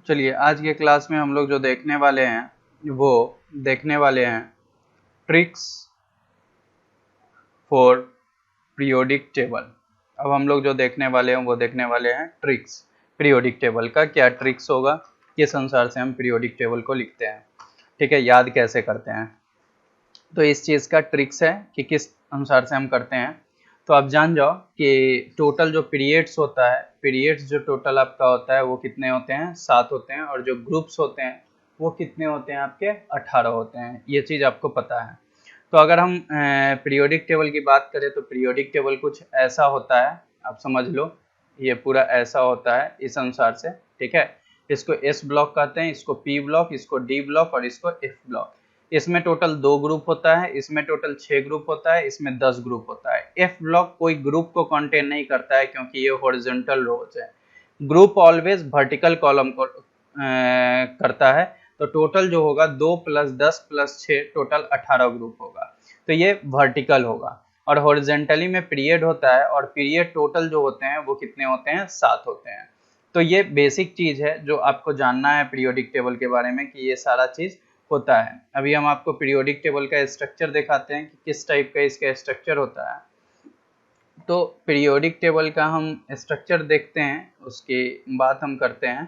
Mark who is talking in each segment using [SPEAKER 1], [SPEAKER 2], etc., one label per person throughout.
[SPEAKER 1] चलिए आज के क्लास में हम लोग जो देखने वाले हैं वो देखने वाले हैं ट्रिक्स फॉर पीरियोडिक टेबल। अब हम लोग जो देखने वाले हैं वो देखने वाले हैं ट्रिक्स पीरियोडिक टेबल का। क्या ट्रिक्स होगा, किस अनुसार से हम पीरियोडिक टेबल को लिखते हैं, ठीक है, याद कैसे करते हैं। तो इस चीज़ का ट्रिक्स है कि किस अनुसार से हम करते हैं। तो आप जान जाओ कि टोटल जो पीरियड्स होता है, पीरियड्स जो टोटल आपका होता है वो कितने होते हैं, 7 होते हैं। और जो ग्रुप्स होते हैं वो कितने होते हैं आपके, 18 होते हैं। ये चीज़ आपको पता है। तो अगर हम पीरियोडिक टेबल की बात करें तो पीरियोडिक टेबल कुछ ऐसा होता है, आप समझ लो ये पूरा ऐसा होता है इस अनुसार से, ठीक है। इसको एस ब्लॉक कहते हैं, इसको पी ब्लॉक, इसको डी ब्लॉक और इसको एफ ब्लॉक। इसमें टोटल 2 ग्रुप होता है, इसमें टोटल 6 ग्रुप होता है, इसमें 10 ग्रुप होता है। एफ ब्लॉक कोई ग्रुप को कंटेन नहीं करता है क्योंकि ये हॉरिजॉन्टल रोज है। ग्रुप ऑलवेज वर्टिकल कॉलम को करता है। तो टोटल जो होगा 2 + 10 + 6 टोटल 18 ग्रुप होगा। तो ये वर्टिकल होगा। और हॉरिजॉन्टली में पीरियड होता है, और पीरियड टोटल जो होते हैं वो कितने होते हैं, 7 होते हैं। तो ये बेसिक चीज है जो आपको जानना है पीरियोडिक टेबल के बारे में कि ये सारा चीज होता है। अभी हम आपको पीरियोडिक टेबल का स्ट्रक्चर दिखाते हैं कि किस टाइप का इसका स्ट्रक्चर होता है। तो पीरियोडिक टेबल का हम स्ट्रक्चर देखते हैं, उसकी बात हम करते हैं,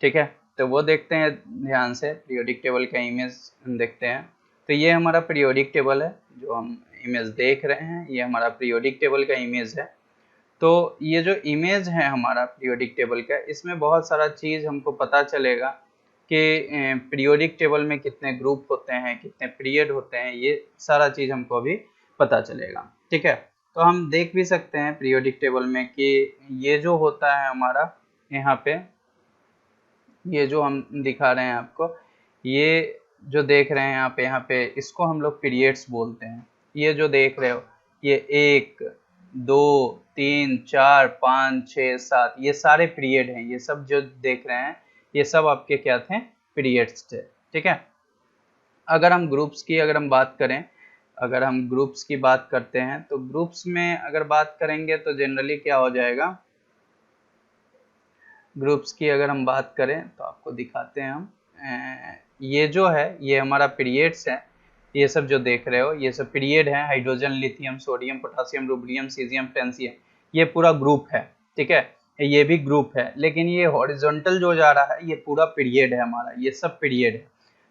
[SPEAKER 1] ठीक है। तो वो देखते हैं ध्यान से, पीरियोडिक टेबल का इमेज देखते हैं। तो ये हमारा पीरियोडिक टेबल है, जो हम इमेज देख रहे हैं ये हमारा पीरियोडिक टेबल का इमेज है। तो ये जो इमेज है हमारा पीरियोडिक टेबल का, इसमें बहुत सारा चीज़ हमको पता चलेगा कि पीरियोडिक टेबल में कितने ग्रुप होते हैं, कितने पीरियड होते हैं, ये सारा चीज़ हमको अभी पता चलेगा, ठीक है। तो हम देख भी सकते हैं पीरियोडिक टेबल में कि ये जो होता है हमारा यहाँ पे, ये जो हम दिखा रहे हैं आपको, ये जो देख रहे हैं यहाँ पे इसको हम लोग पीरियड्स बोलते हैं। ये जो देख रहे हो ये 1 2 3 4 5 6 7 ये सारे पीरियड हैं। ये सब जो देख रहे हैं ये सब आपके क्या थे, पीरियड्स थे, ठीक है। अगर हम ग्रुप्स की अगर हम बात करें, अगर हम ग्रुप्स की बात करते हैं तो ग्रुप्स में अगर बात करेंगे तो जनरली क्या हो जाएगा, ग्रुप्स की अगर हम बात करें तो आपको दिखाते हैं हम। ये जो है ये हमारा पीरियड्स है। ये सब जो देख रहे हो ये सब पीरियड है। Hydrogen, lithium, sodium, potassium, rubidium, caesium, francium, ये पूरा ग्रुप है, ठीक है। ये भी ग्रुप है, लेकिन ये हॉरिजॉन्टल जो जा रहा है ये पूरा पीरियड है हमारा, ये सब पीरियड है।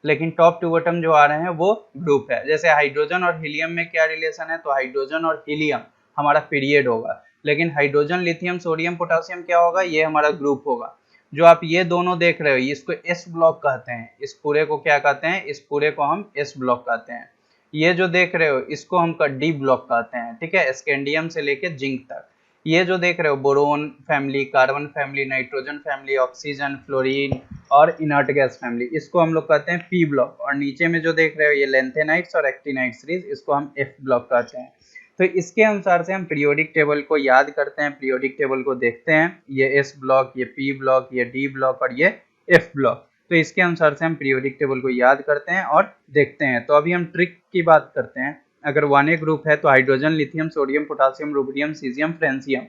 [SPEAKER 1] लेकिन टॉप टू बॉटम जो आ रहे हैं वो ग्रुप है। जैसे हाइड्रोजन और हीलियम में क्या रिलेशन है, तो हाइड्रोजन और हीलियम हमारा पीरियड होगा, लेकिन हाइड्रोजन, लिथियम, सोडियम, पोटासियम क्या होगा, ये हमारा ग्रुप होगा। जो आप ये दोनों देख रहे हो इसको एस ब्लॉक कहते हैं। इस पूरे को क्या कहते हैं, इस पूरे को हम एस ब्लॉक कहते हैं। ये जो देख रहे हो इसको हम डी ब्लॉक कहते हैं, ठीक है, स्कैंडियम से लेके जिंक तक। ये जो देख रहे हो boron family, carbon family, nitrogen family, oxygen, fluorine और इनर्ट गैस फैमिली, इसको हम लोग कहते हैं पी ब्लॉक। और नीचे में जो देख रहे हो ये लेंथेनाइट्स और एक्टिनाइट सीरीज, इसको हम एफ ब्लॉक कहते हैं। तो इसके अनुसार से हम पीरियोडिक टेबल को याद करते हैं, पीरियोडिक टेबल को देखते हैं। ये एस ब्लॉक, ये पी ब्लॉक, ये डी ब्लॉक और ये एफ ब्लॉक। तो इसके अनुसार से हम पीरियोडिक टेबल को याद करते हैं और देखते हैं। तो अभी हम ट्रिक की बात करते हैं। अगर 1A ग्रुप है तो hydrogen, lithium, sodium, potassium, rubidium, caesium, francium.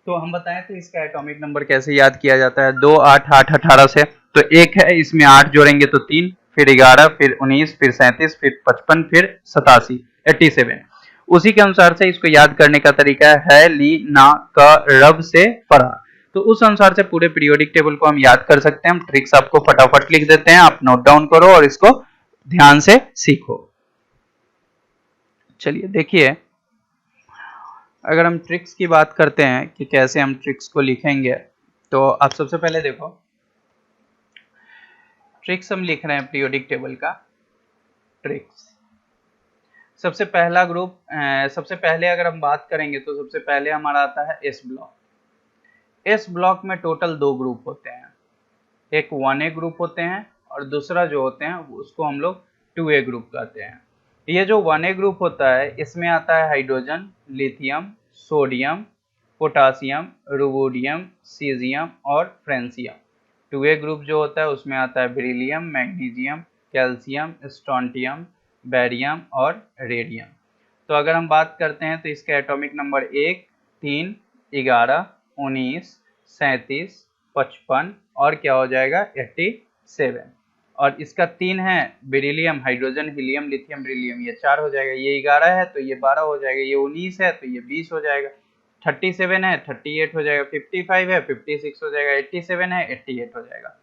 [SPEAKER 1] तो हम बताएं तो इसका एटॉमिक नंबर कैसे याद किया जाता है, 2 8 8 18 से। तो एक है, इसमें 8 जोड़ेंगे तो 3, फिर 11, फिर 19, फिर 37, फिर 55, फिर 87, 87। उसी के अनुसार से इसको याद करने का तरीका है ली ना का रब से फरा। तो उस अनुसार से पूरे पीरियोडिक टेबल को हम याद कर सकते हैं। हम ट्रिक्स आपको फटाफट लिख देते हैं, आप नोट डाउन करो और इसको ध्यान से सीखो। चलिए देखिए, अगर हम ट्रिक्स की बात करते हैं कि कैसे हम ट्रिक्स को लिखेंगे, तो आप सबसे पहले देखो ट्रिक्स हम लिख रहे हैं पीरियोडिक टेबल का। ट्रिक्स सबसे पहला ग्रुप, सबसे पहले अगर हम बात करेंगे तो सबसे पहले हमारा आता है एस ब्लॉक। एस ब्लॉक में टोटल 2 ग्रुप होते हैं, एक 1A ग्रुप होते हैं और दूसरा जो होते हैं उसको हम लोग 2A ग्रुप कहते हैं। ये जो 1A ग्रुप होता है इसमें आता है hydrogen, lithium, sodium, potassium, rubidium, caesium और फ्रेंसियम। 2A ग्रुप जो होता है उसमें आता है beryllium, magnesium, calcium, strontium, barium और रेडियम। तो अगर हम बात करते हैं तो इसका एटॉमिक नंबर 1 3 11 19 37 55 और क्या हो जाएगा 87। और इसका 3 है beryllium, hydrogen, helium, lithium, beryllium, ये 4 हो जाएगा। ये 11 है तो ये 12 हो जाएगा। ये 19 है तो ये 20 हो जाएगा। 37 है 38 हो जाएगा। 55 है 56 हो जाएगा। 87 है 88 हो जाएगा।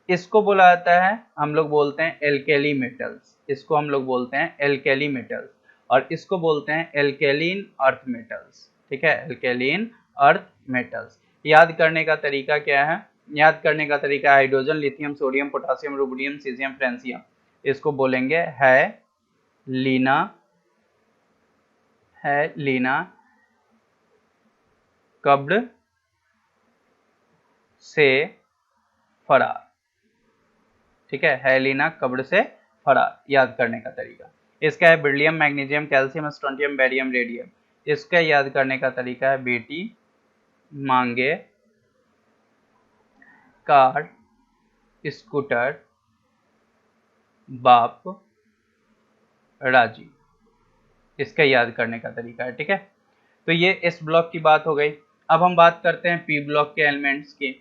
[SPEAKER 1] इसको बोला जाता है, हम लोग बोलते हैं एल्केली मेटल्स। इसको हम लोग बोलते हैं एल्केली मेटल्स, और इसको बोलते हैं एल्केलीन अर्थ मेटल्स। ठीक है, एल्केलीन अर्थ मेटल्स। याद करने का तरीका क्या है? याद करने का तरीका hydrogen, lithium, sodium, potassium, rubidium, caesium, francium. इसको बोलेंगे है लीना कब्र से फरार। ठीक है लीना कब्र से फरार। याद करने का तरीका इसका है beryllium, magnesium, calcium, strontium, barium, radium. इसका याद करने का तरीका है बेटी मांगे कार स्कूटर बाप राजी। इसका याद करने का तरीका है। ठीक है, तो ये इस ब्लॉक की बात हो गई। अब हम बात करते हैं पी ब्लॉक के एलिमेंट्स की।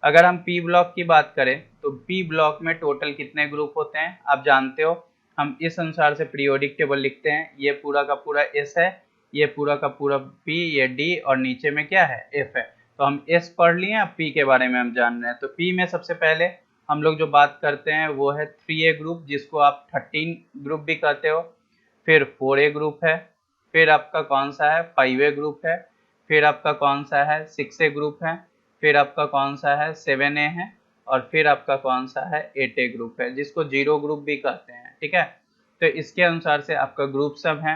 [SPEAKER 1] अगर हम पी ब्लॉक की बात करें तो पी ब्लॉक में टोटल कितने ग्रुप होते हैं आप जानते हो। हम इस अनुसार से पीरियोडिक टेबल लिखते हैं। ये पूरा का पूरा एस है, ये पूरा का पूरा पी, ये डी, और नीचे में क्या है एफ है। तो हम एस पढ़ लिए, अब पी के बारे में हम जान रहे हैं। तो पी में सबसे पहले हम लोग जो बात करते हैं वो है 3A ग्रुप, जिसको आप 13 ग्रुप भी कहते हो। फिर 4A ग्रुप है, फिर आपका कौन सा है 5A ग्रुप है, फिर आपका कौन सा है 6A ग्रुप है, फिर आपका कौन सा है 7A है, और फिर आपका कौन सा है 8A ग्रुप है, जिसको 0 ग्रुप भी कहते हैं। ठीक है, तो इसके अनुसार से आपका ग्रुप सब है,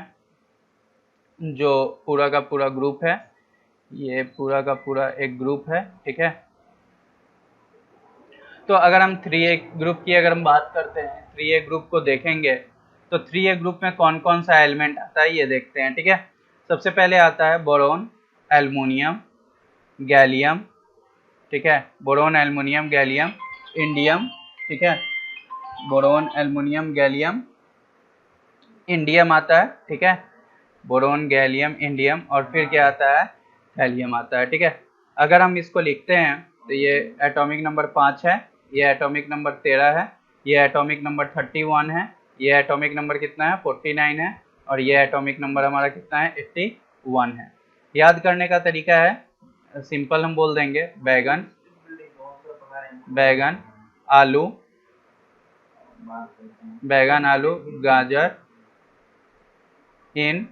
[SPEAKER 1] जो पूरा का पूरा ग्रुप है, ये पूरा का पूरा एक ग्रुप है। ठीक है, तो अगर हम 3A ग्रुप की अगर हम बात करते हैं, 3A ग्रुप को देखेंगे तो 3A ग्रुप में कौन कौन सा एलिमेंट आता है ये देखते हैं। ठीक है, सबसे पहले आता है बोरोन, एल्युमिनियम, गैलियम। ठीक है, बोरोन, एल्युमिनियम, गैलियम, इंडियम। ठीक है, बोरोन, एल्युमिनियम, गैलियम, इंडियम आता है। ठीक है, बोरोन, गैलियम, इंडियम, और फिर क्या आता है थैलियम आता है। ठीक है, अगर हम इसको लिखते हैं तो ये एटॉमिक नंबर 5 है, ये एटॉमिक नंबर 13 है, ये एटॉमिक नंबर 31 है, ये एटॉमिक नंबर कितना है 49 है, और ये एटॉमिक नंबर हमारा कितना है 81 है। याद करने का तरीका है सिंपल, हम बोल देंगे बैगन, बैगन आलू, बैगन आलू गाजर इन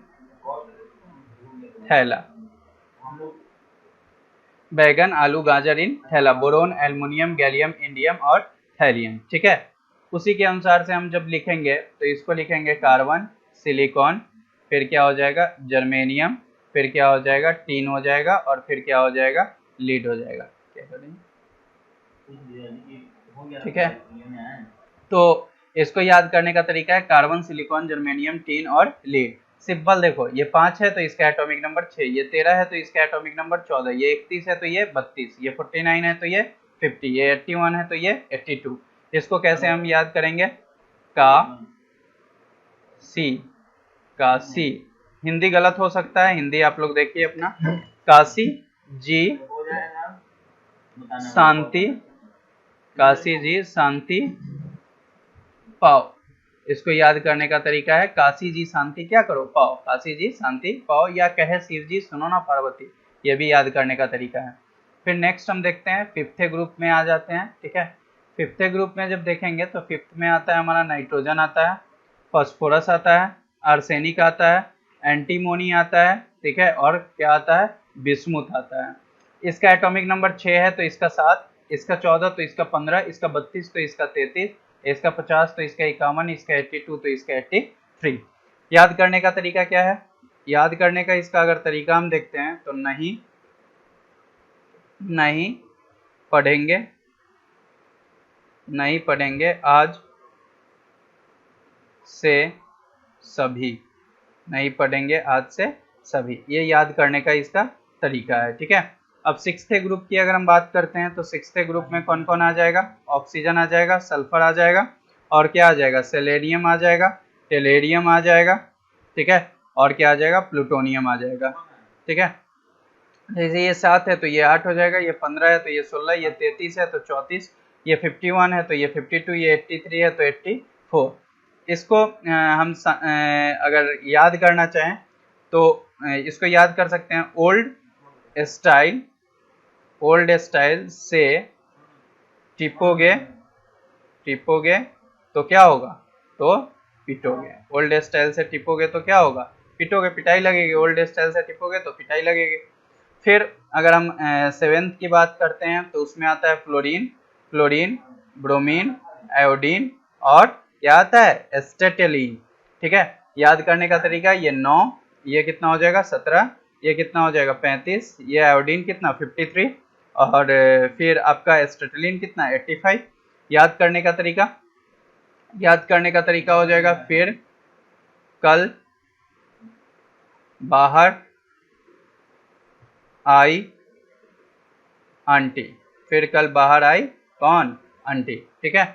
[SPEAKER 1] थैला, बैगन आलू गाजर इन थैला, बोरोन, एल्युमिनियम, गैलियम, इंडियम और थैलियम। ठीक है, उसी के अनुसार से हम जब लिखेंगे तो इसको लिखेंगे कार्बन, सिलिकॉन, फिर क्या हो जाएगा जर्मेनियम, फिर क्या हो जाएगा टीन हो जाएगा, और फिर क्या हो जाएगा लीड हो जाएगा। क्या करेंगे? ठीक है, तो इसको याद करने का तरीका है कार्बन, सिलिकॉन, जर्मेनियम, टीन और लीड। सिंपल देखो, ये 5 है तो इसका एटॉमिक नंबर 6, ये 13 है तो इसका एटॉमिक नंबर 14, ये 31 है तो ये 32, ये 49 है तो ये 50, ये 81 है तो ये 82। इसको कैसे हम याद करेंगे? का सी, काशी। हिंदी गलत हो सकता है, हिंदी आप लोग देखिए अपना। काशी जी शांति, काशी जी शांति पाओ। इसको याद करने का तरीका है काशी जी शांति क्या करो पाओ, काशी जी शांति पाओ, या कहे शिव जी सुनो ना पार्वती। ये भी याद करने का तरीका है। फिर नेक्स्ट हम देखते हैं 5th ग्रुप में आ जाते हैं। ठीक है, 5th ग्रुप में जब देखेंगे तो 5th में आता है हमारा नाइट्रोजन आता है, फॉस्फोरस आता है, आर्सेनिक आता है, एंटीमोनी आता है। ठीक है, और क्या आता है बिस्मुथ आता है। इसका एटॉमिक नंबर 6 है तो इसका 7, इसका 14 तो इसका 15, इसका 32 तो इसका 33, इसका 50 तो इसका 51, इसका 82 तो इसका 83। याद करने का तरीका क्या है? याद करने का इसका अगर तरीका हम देखते हैं तो नहीं पढ़ेंगे, नहीं पढ़ेंगे आज से सभी, नहीं पढ़ेंगे आज से सभी, ये याद करने का इसका तरीका है। ठीक है, अब 6th ग्रुप की अगर हम बात करते हैं तो 6th ग्रुप में कौन कौन आ जाएगा? ऑक्सीजन आ जाएगा, सल्फर आ जाएगा, और क्या आ जाएगा सेलेनियम आ जाएगा, टेलेरियम आ जाएगा। ठीक है, और क्या आ जाएगा प्लूटोनियम आ जाएगा। ठीक है, जैसे ये 7 है तो ये 8 हो जाएगा, ये 15 है तो ये 16, ये 33 है तो 34, ये 51 है तो ये 52, ये 83 है तो 84। इसको अगर याद करना चाहें तो इसको याद कर सकते हैं। स्टाइल ओल्ड स्टाइल से टिपोगे टिपोगे तो क्या होगा, तो पिटोगे। ओल्ड स्टाइल से टिपोगे तो क्या होगा, पिटोगे, पिटाई लगेगी। ओल्ड स्टाइल से टिपोगे तो पिटाई लगेगी। फिर अगर हम सेवेंथ की बात करते हैं तो उसमें आता है फ्लोरीन, ब्रोमीन, आयोडीन और क्या आता है, एस्टेटिलीन। ठीक है, याद करने का तरीका, ये 9, ये कितना हो जाएगा 17, ये कितना हो जाएगा 35, ये आयोडीन कितना 53 और फिर आपका एस्टेटिलीन कितना 85। याद करने का तरीका हो जाएगा, फिर कल बाहर आई आंटी, फिर कल बाहर आई कौन, आंटी। ठीक है,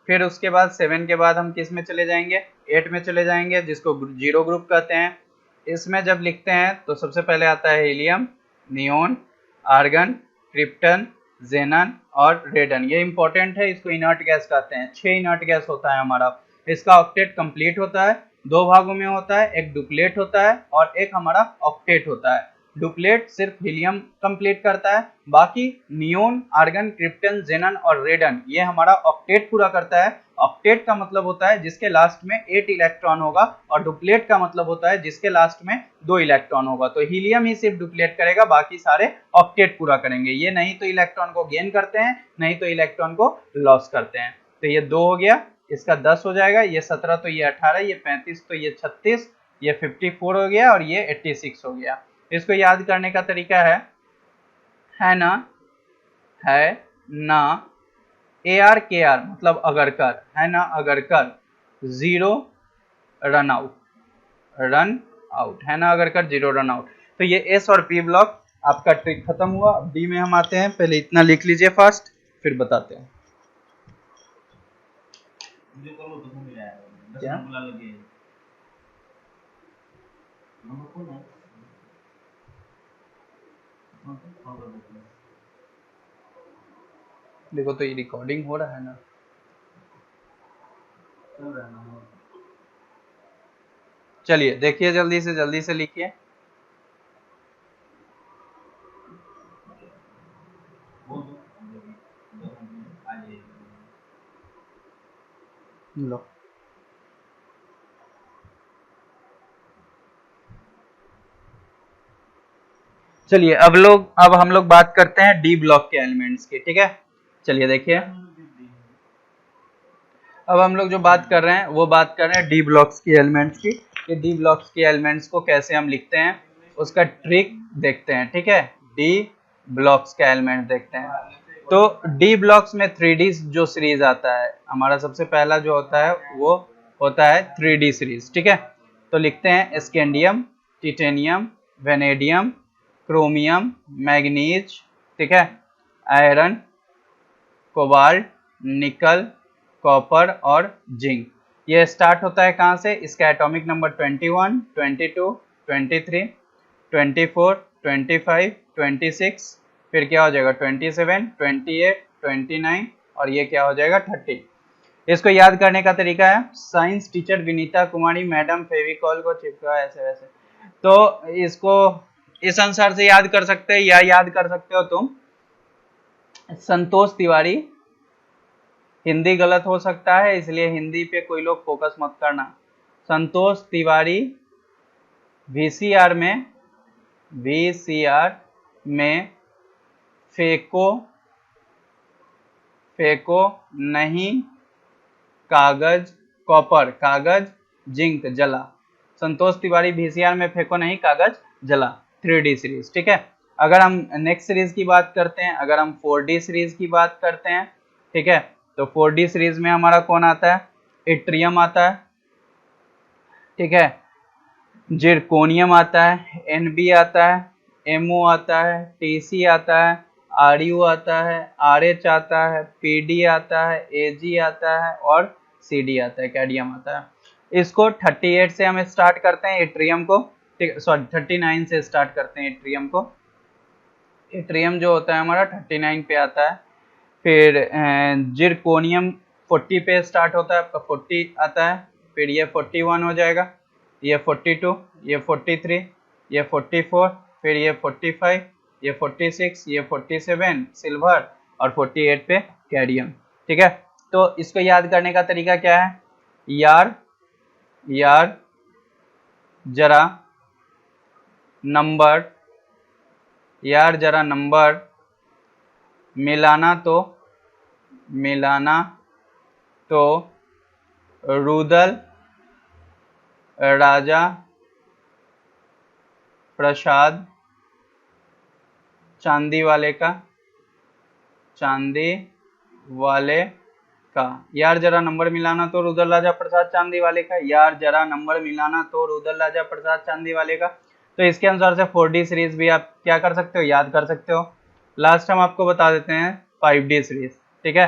[SPEAKER 1] फिर उसके बाद 7 के बाद हम किस में चले जाएंगे, 8 में चले जाएंगे, जिसको जीरो ग्रुप कहते हैं। इसमें जब लिखते हैं तो सबसे पहले आता है हीलियम, नियोन, आर्गन, क्रिप्टन, जेनन और रेडन। ये इंपॉर्टेंट है, इसको इनर्ट गैस कहते हैं। 6 इनर्ट गैस होता है हमारा। इसका ऑक्टेट कंप्लीट होता है, 2 भागों में होता है, एक डुप्लेट होता है और एक हमारा ऑक्टेट होता है। डुप्लेट सिर्फ हीलियम कंप्लीट करता है, बाकी नियोन, आर्गन, क्रिप्टन, जेनन और रेडन ये हमारा ऑक्टेट पूरा करता है। ऑक्टेट का मतलब होता है जिसके लास्ट में 8 इलेक्ट्रॉन होगा और डुप्लेट का मतलब होता है जिसके लास्ट में 2 इलेक्ट्रॉन होगा। तो हीलियम ही सिर्फ डुप्लेट करेगा, बाकी सारे ऑक्टेट पूरा करेंगे। ये नहीं तो इलेक्ट्रॉन को गेन करते हैं, नहीं तो इलेक्ट्रॉन को लॉस करते हैं। तो ये 2 हो गया, इसका 10 हो जाएगा, ये 17 तो ये 18, ये 35 तो ये 36, ये 54 हो गया और ये 86 हो गया। इसको याद करने का तरीका है ना, है ना, AR KR मतलब अगर कर, है ना अगर कर, 0 रन आउट, है ना अगर कर 0 रन आउट। तो ये S और P ब्लॉक आपका ट्रिक खत्म हुआ। अब D में हम आते हैं, पहले इतना लिख लीजिए फास्ट, फिर बताते हैं। क्या देखो तो ये रिकॉर्डिंग हो रहा है ना, चलिए देखिए, जल्दी से लिखिए। लो, चलिए अब हम लोग बात करते हैं डी ब्लॉक के एलिमेंट्स की। ठीक है, चलिए देखिए, अब हम लोग जो बात कर रहे हैं वो बात कर रहे हैं डी ब्लॉक्स की एलिमेंट्स की। ये डी ब्लॉक्स की एलिमेंट्स को कैसे हम लिखते हैं उसका ट्रिक देखते हैं। ठीक है, डी ब्लॉक्स का एलिमेंट देखते हैं। तो डी ब्लॉक्स में 3D जो सीरीज आता है हमारा, सबसे पहला जो होता है वो होता है 3D सीरीज। ठीक है, तो लिखते हैं scandium, titanium, vanadium, chromium, manganese, ठीक है, आयरन, कोबाल्ट, निकल, कॉपर और जिंक। ये स्टार्ट होता है कहाँ से, इसका एटॉमिक नंबर 21, 22, 23, 24, 25, 26, फिर क्या हो जाएगा 27, 28, 29 और ये क्या हो जाएगा 30। इसको याद करने का तरीका है, साइंस टीचर विनीता कुमारी मैडम फेविकॉल को चिपका ऐसे वैसे। तो इसको इस अनुसार से याद कर सकते हैं, या याद कर सकते हो तुम संतोष तिवारी। हिंदी गलत हो सकता है, इसलिए हिंदी पे कोई लोग फोकस मत करना। संतोष तिवारी वीसीआर में फेको नहीं, कागज कॉपर, कागज जिंक जला। संतोष तिवारी वीसीआर में फेको नहीं, कागज जला, 3D सीरीज। ठीक है, अगर हम नेक्स्ट सीरीज की बात करते हैं, अगर हम 4D सीरीज की बात करते हैं, ठीक है, तो 4D सीरीज में हमारा कौन आता है, इट्रियम आता है, ठीक है, जिरकोनियम आता है, एनबी आता है, एमओ आता है, टीसी आता है, आरयू आता है, आरएच आता है, पीडी आता है, एजी आता है और सीडी आता है, कैडियम आता है। इसको 38 से हम स्टार्ट करते हैं इट्रियम को, ठीक, सॉरी 39 से स्टार्ट करते हैं इट्रियम को। एट्रियम जो होता है हमारा 39 पे आता है। फिर जिरकोनियम 40 पे स्टार्ट होता है, आपका 40 आता है। फिर ये 41 हो जाएगा, ये 42, ये 43, ये 44, फिर ये 45, ये 46, ये 47 सिल्वर और 48 पे कैडियम। ठीक है, तो इसको याद करने का तरीका क्या है? यार जरा नंबर, यार जरा नंबर मिलाना तो रुदल राजा प्रसाद चांदी वाले का। यार जरा नंबर मिलाना तो रुदल राजा प्रसाद चांदी वाले का। यार जरा नंबर मिलाना तो रुदल राजा प्रसाद चांदी वाले का। तो इसके अनुसार से 4D सीरीज भी आप क्या कर सकते हो, याद कर सकते हो। लास्ट हम आपको बता देते हैं 5D सीरीज। ठीक है,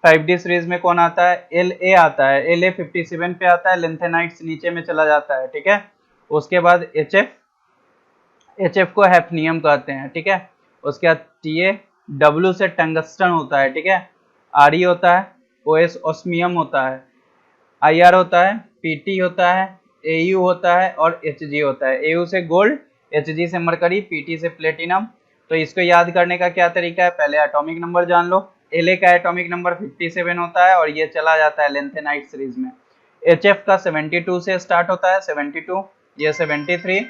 [SPEAKER 1] 5D सीरीज में कौन आता है? La आता है। La 57 पे आता है, लेंथेनाइट्स नीचे में चला जाता है। ठीक है, उसके बाद HF को हैफनियम कहते हैं। ठीक है, उसके बाद Ta W से टंगस्टन होता है। ठीक है, Re होता है, OS ऑस्मियम होता है, IR होता है, PT होता है, AU होता है और Hg होता है। AU से गोल्ड, Hg से मरकरी, PT से प्लेटिनम। तो इसको याद करने का क्या तरीका है? पहले एटॉमिक नंबर जान लो। La का एटॉमिक नंबर 57 होता है और ये चला जाता है लेंथेनाइट सीरीज में। HF का 72 से स्टार्ट होता है, 72, ये 73।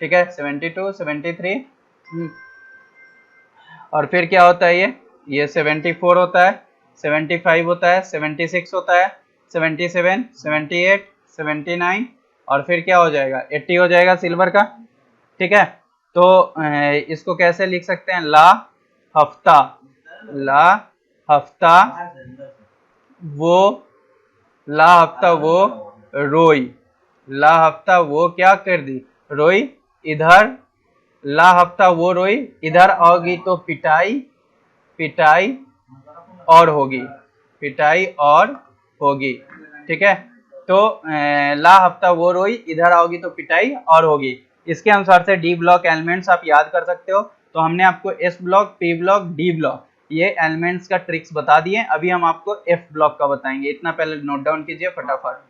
[SPEAKER 1] ठीक है, 72, 73। और फिर क्या होता है? ये 74 होता है, 75 होता है, 76 होता है, 77, 78, 79 और फिर क्या हो जाएगा? 80 हो जाएगा सिल्वर का। ठीक है, तो इसको कैसे लिख सकते हैं? हफ्ता वो हफ्ता वो रोई। हफ्ता वो क्या कर दी? रोई। इधर हफ्ता वो रोई, इधर आओगी तो पिटाई और होगी। ठीक है, तो हफ्ता वो रोई, इधर आओगी तो पिटाई और होगी। इसके अनुसार से डी ब्लॉक एलिमेंट्स आप याद कर सकते हो। तो हमने आपको S block, P block, D block ये एलिमेंट्स का ट्रिक्स बता दिए। अभी हम आपको एफ ब्लॉक का बताएंगे। इतना पहले नोट डाउन कीजिए फटाफट।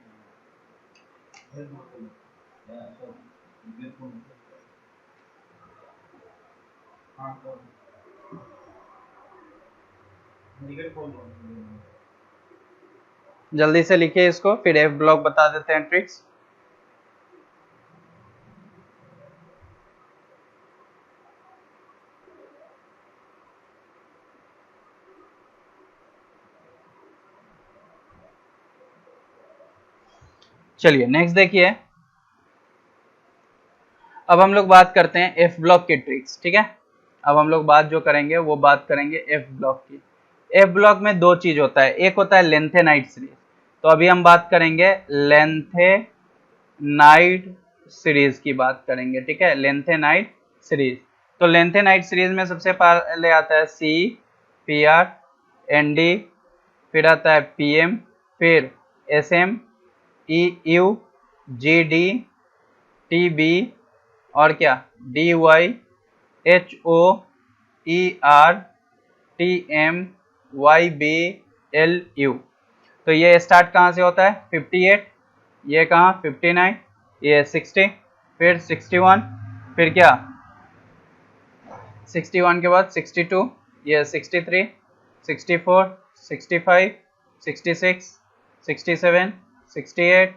[SPEAKER 1] जल्दी से लिखिए इसको, फिर एफ ब्लॉक बता देते हैं ट्रिक्स। चलिए नेक्स्ट देखिए, अब हम लोग बात करते हैं एफ ब्लॉक की ट्रिक्स। ठीक है, अब हम लोग बात जो करेंगे वो बात करेंगे एफ ब्लॉक की। एफ ब्लॉक में दो चीज होता है, एक होता है लेंथेनाइट सीरीज। तो अभी हम बात करेंगे लेंथेनाइट सीरीज की बात करेंगे। ठीक है, लेंथेनाइट सीरीज। तो लेंथेनाइट सीरीज में सबसे पहले आता है CPr ND, फिर आता है PM, फिर SM EU GD TB और क्या DY HO ER TM YBLU। तो ये स्टार्ट कहाँ से होता है? 58, ये कहाँ 59, ये 60, फिर 61, फिर क्या 61 के बाद 62, ये 63, 64, 65, 66, 67, 68,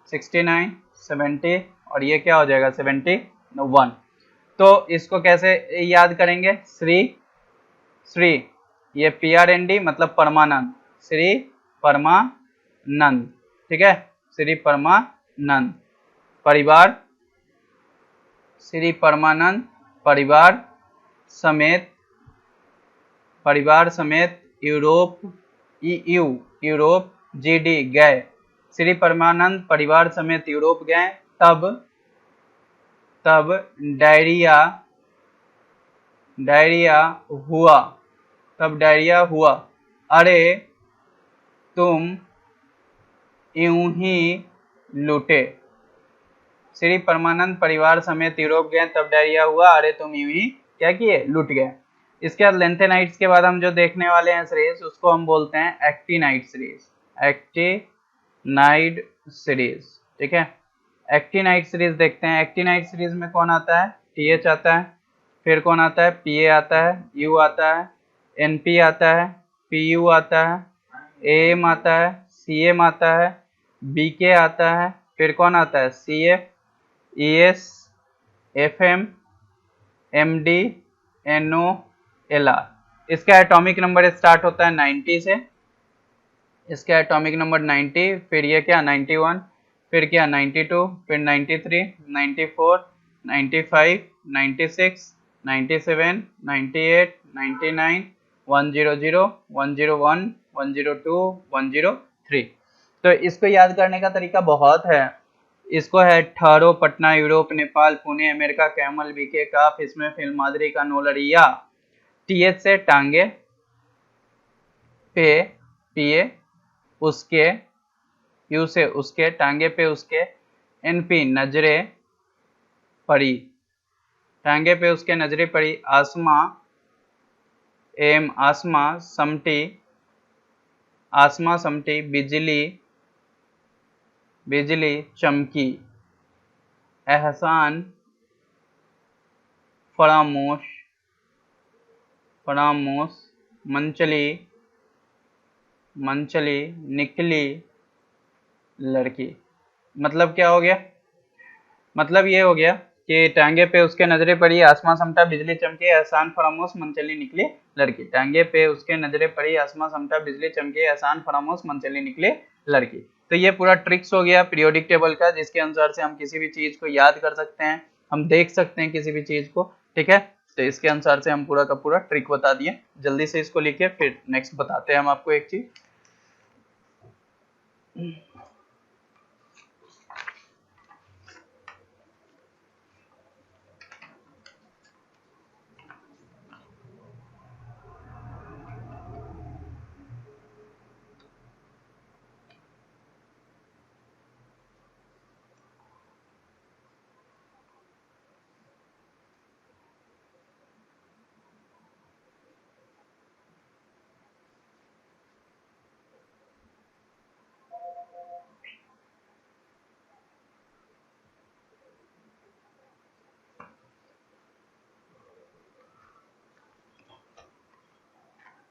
[SPEAKER 1] 69, 70 और ये क्या हो जाएगा 71। तो इसको कैसे याद करेंगे? श्री ये PRND मतलब परमानंद, श्री परमानंद। ठीक है, श्री परमानंद परिवार, श्री परमानंद परिवार समेत यूरोप यूरोप GD गए। श्री परमानंद परिवार समेत यूरोप गए, तब डायरिया हुआ। अरे तुम यूं ही लूटे। श्री परमानंद परिवार समेत यूरोप गए, तब डायरिया हुआ, अरे तुम यूं ही क्या किए? लूट गए। इसके बाद लेंथेनाइट्स के बाद हम जो देखने वाले हैं सीरीज उसको हम बोलते हैं एक्टिनाइट सीरीज, एक्टिनाइट सीरीज। ठीक है, एक्टिनाइट सीरीज देखते हैं। एक्टिनाइट सीरीज में कौन आता है, TH आता है, फिर कौन आता है, PA आता है, U आता है, NP आता है, PU आता है, AM आता है, CM आता है, BK आता है, फिर कौन आता है, CF, ES, FM, MD, NO, LR। इसका एटॉमिक नंबर स्टार्ट होता है 90 से, इसका एटॉमिक नंबर 90, फिर ये क्या 91, फिर क्या 92, फिर 93, 94, 95, 96, 97, 98, 99, 100, 101, 102, 103। तो इसको याद करने का तरीका बहुत है। इसको है ठारो, Patna, Europe, Nepal, Pune, America, camel, बीके, काफ, इसमें फिल्म, मादरी का नोलरिया। TH से टांगे, पे, PA, उसके, U से उसके, टांगे पे उसके, NP नजरे पड़ी, टांगे पे उसके नजरे पड़ी, आसमा, AM आसमा, समटी, आसमा समटी, बिजली, बिजली चमकी, एहसान फरामोश, फरामोश, मंचली, मंचली, निकली लड़की। मतलब क्या हो गया, मतलब ये हो गया कि टांगे पे उसके नजरे पड़ी, आसमां समटा, बिजली चमकी, एहसान फरामोश, मनचली निकली लड़की। टांगे पे उसके नजरे पड़ी, आसमां समटा, बिजली चमकी, एहसान फरामोश, मनचली निकली लड़की। तो ये पूरा ट्रिक्स हो गया पीरियोडिक टेबल का, जिसके अनुसार से हम किसी भी चीज को याद कर सकते हैं, हम देख सकते हैं किसी भी चीज को। ठीक है, तो इसके अनुसार से हम पूरा का पूरा ट्रिक बता दिए। जल्दी से इसको लिखिए, फिर नेक्स्ट बताते हैं हम आपको एक चीज।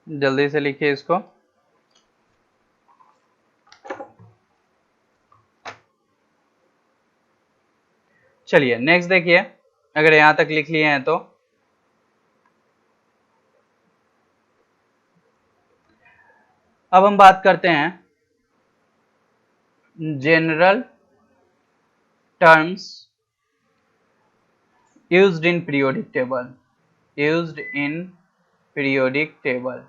[SPEAKER 1] जल्दी से लिखिए इसको। चलिए नेक्स्ट देखिए, अगर यहां तक लिख लिए हैं तो अब हम बात करते हैं general terms used in periodic table, used in periodic table।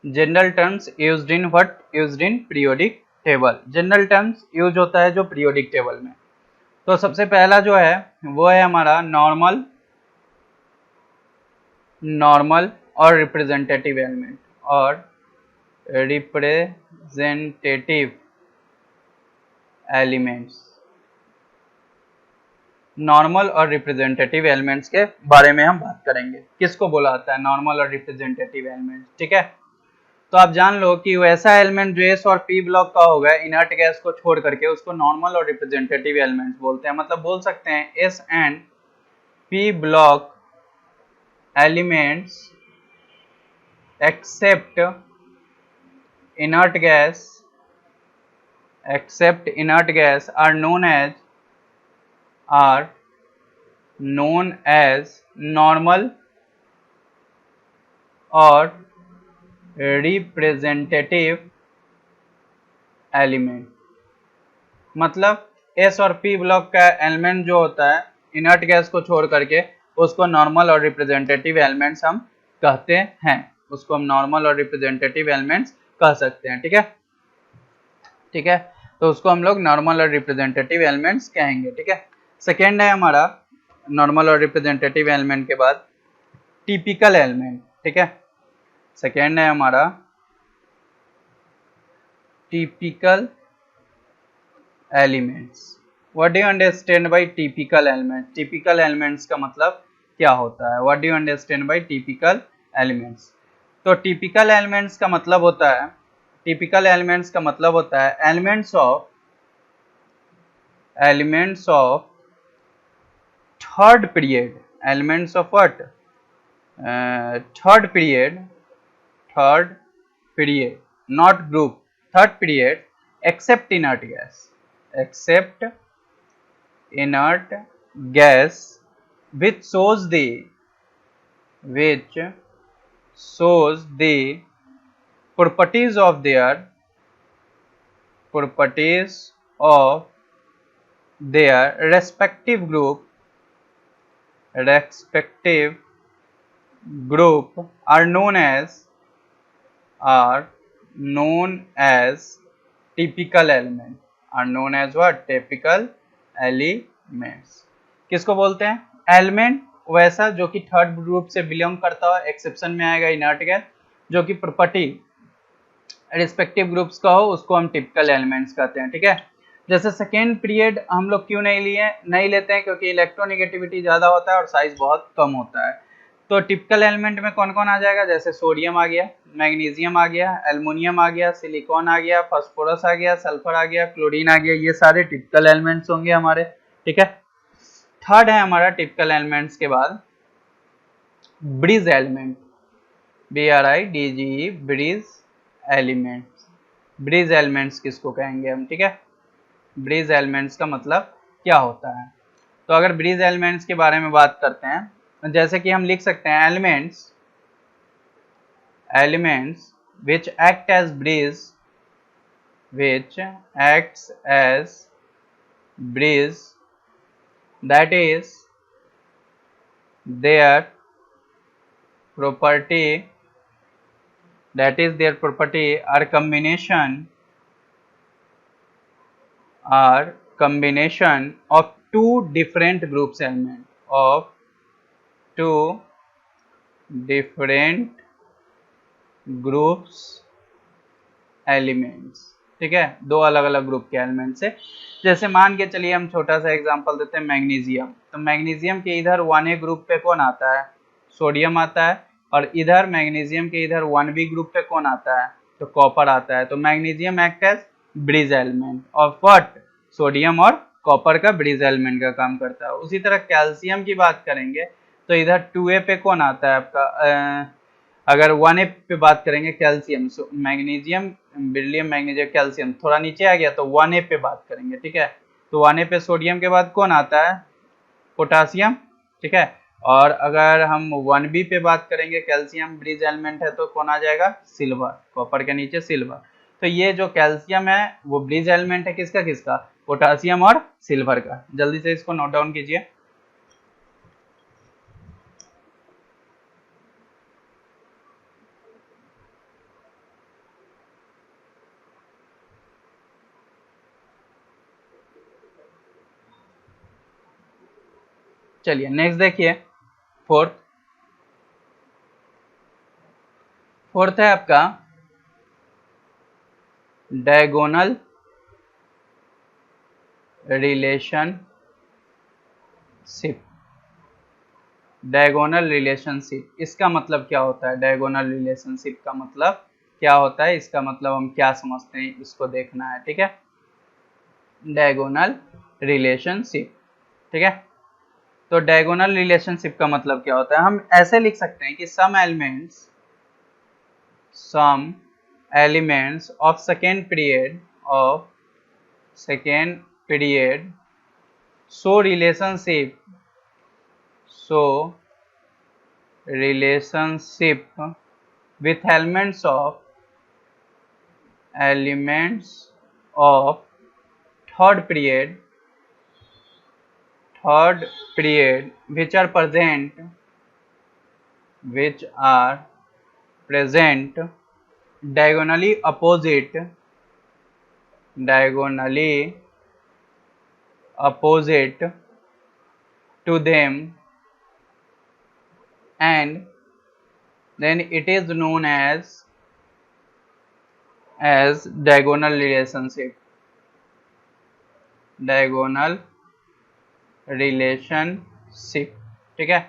[SPEAKER 1] General terms used in what, used in periodic table। General terms use होता है जो पीरियोडिक टेबल में। तो सबसे पहला जो है वो है हमारा नॉर्मल, नॉर्मल और रिप्रेजेंटेटिव एलिमेंट, और रिप्रेजेंटेटिव एलिमेंट्स। नॉर्मल और रिप्रेजेंटेटिव एलिमेंट्स के बारे में हम बात करेंगे। किसको बोला जाता है नॉर्मल और रिप्रेजेंटेटिव एलिमेंट्स। ठीक है, तो आप जान लो कि वैसा एलिमेंट जो एस और पी ब्लॉक का होगा इनर्ट गैस को छोड़ करके, उसको नॉर्मल और रिप्रेजेंटेटिव एलिमेंट्स बोलते हैं। मतलब बोल सकते हैं S and P block elements except inert gas, except inert gas are known as normal और representative element। मतलब एस और पी ब्लॉक का एलिमेंट जो होता है इनर्ट गैस को छोड़ करके, उसको नॉर्मल और रिप्रेजेंटेटिव एलिमेंट्स हम कहते हैं, उसको हम नॉर्मल और रिप्रेजेंटेटिव एलिमेंट्स कह सकते हैं। ठीक है, ठीक है, तो उसको हम लोग नॉर्मल और रिप्रेजेंटेटिव एलिमेंट्स कहेंगे। ठीक है, सेकेंड है हमारा नॉर्मल और रिप्रेजेंटेटिव एलिमेंट के बाद टिपिकल एलिमेंट। ठीक है, सेकेंड है हमारा typical elements. What do you understand by typical element. Typical elements का मतलब क्या होता है? What do you understand by typical elements? तो टिपिकल एलिमेंट्स का मतलब होता है, टिपिकल एलिमेंट्स का मतलब होता है elements of third period, elements of what? Third period, third period, not group, third period, except inert gas, except inert gas which shows the properties of their respective group are known as typical element, are known as what? Typical elements. किसको बोलते हैं? Element वैसा जो कि third group से belong करता हो, exception में आएगा इनर्ट गैस, जो कि प्रॉपर्टी रिस्पेक्टिव ग्रुप्स का हो, उसको हम टिपिकल एलिमेंट्स कहते हैं। ठीक है, जैसे सेकेंड पीरियड हम लोग क्यों नहीं लेते हैं? क्योंकि इलेक्ट्रोनेगेटिविटी ज्यादा होता है और साइज बहुत कम होता है। तो टिपिकल एलिमेंट में कौन कौन आ जाएगा? जैसे सोडियम आ गया, मैग्नीशियम आ गया, एल्युमिनियम आ गया, सिलिकॉन आ गया, फास्फोरस आ गया, सल्फर आ गया, क्लोरीन आ गया, ये सारे टिपिकल एलिमेंट्स होंगे हमारे। ठीक है, थर्ड है हमारा टिपिकल एलिमेंट्स के बाद bridge element, BRIDGE, bridge elements. Bridge elements किसको कहेंगे हम? ठीक है, ब्रिज एलिमेंट्स का मतलब क्या होता है? तो अगर ब्रिज एलिमेंट्स के बारे में बात करते हैं, जैसे कि हम लिख सकते हैं elements which act as bridge, which acts as bridge, that is their property are combination of two different groups element, of two different groups elements. ठीक है, दो अलग अलग ग्रुप के एलिमेंट से। जैसे मान के चलिए हम छोटा सा एग्जांपल देते हैं मैग्नीशियम। तो मैग्नीशियम के इधर 1A ग्रुप पे कौन आता है? सोडियम आता है, और इधर मैग्नीशियम के इधर 1B ग्रुप पे कौन आता है? तो कॉपर आता है। तो magnesium act as bridge element of what? Sodium और कॉपर का ब्रिज एलिमेंट का काम करता है। उसी तरह कैल्शियम की बात करेंगे तो इधर 2A पे कौन आता है आपका? अगर 1A पे बात करेंगे calcium, magnesium, beryllium, magnesium, calcium, थोड़ा नीचे आ गया तो 1A पे बात करेंगे। ठीक है, तो 1A पे सोडियम के बाद कौन आता है? पोटासियम। ठीक है, और अगर हम 1B पे बात करेंगे, कैल्शियम ब्रिज एलिमेंट है, तो कौन आ जाएगा? सिल्वर, कॉपर के नीचे सिल्वर। तो ये जो कैल्शियम है वो ब्रिज एलिमेंट है किसका किसका? पोटासियम और सिल्वर का। जल्दी से इसको नोट डाउन कीजिए। चलिए नेक्स्ट देखिए, फोर्थ है आपका डायगोनल रिलेशनशिप। डायगोनल रिलेशनशिप, इसका मतलब क्या होता है? डायगोनल रिलेशनशिप का मतलब क्या होता है? इसका मतलब हम क्या समझते हैं, इसको देखना है। ठीक है, डायगोनल रिलेशनशिप। ठीक है, तो डायगोनल रिलेशनशिप का मतलब क्या होता है? हम ऐसे लिख सकते हैं कि some elements of second period show relationship with elements of third period which are present diagonally opposite to them, and then it is known as diagonal relationship। ठीक है,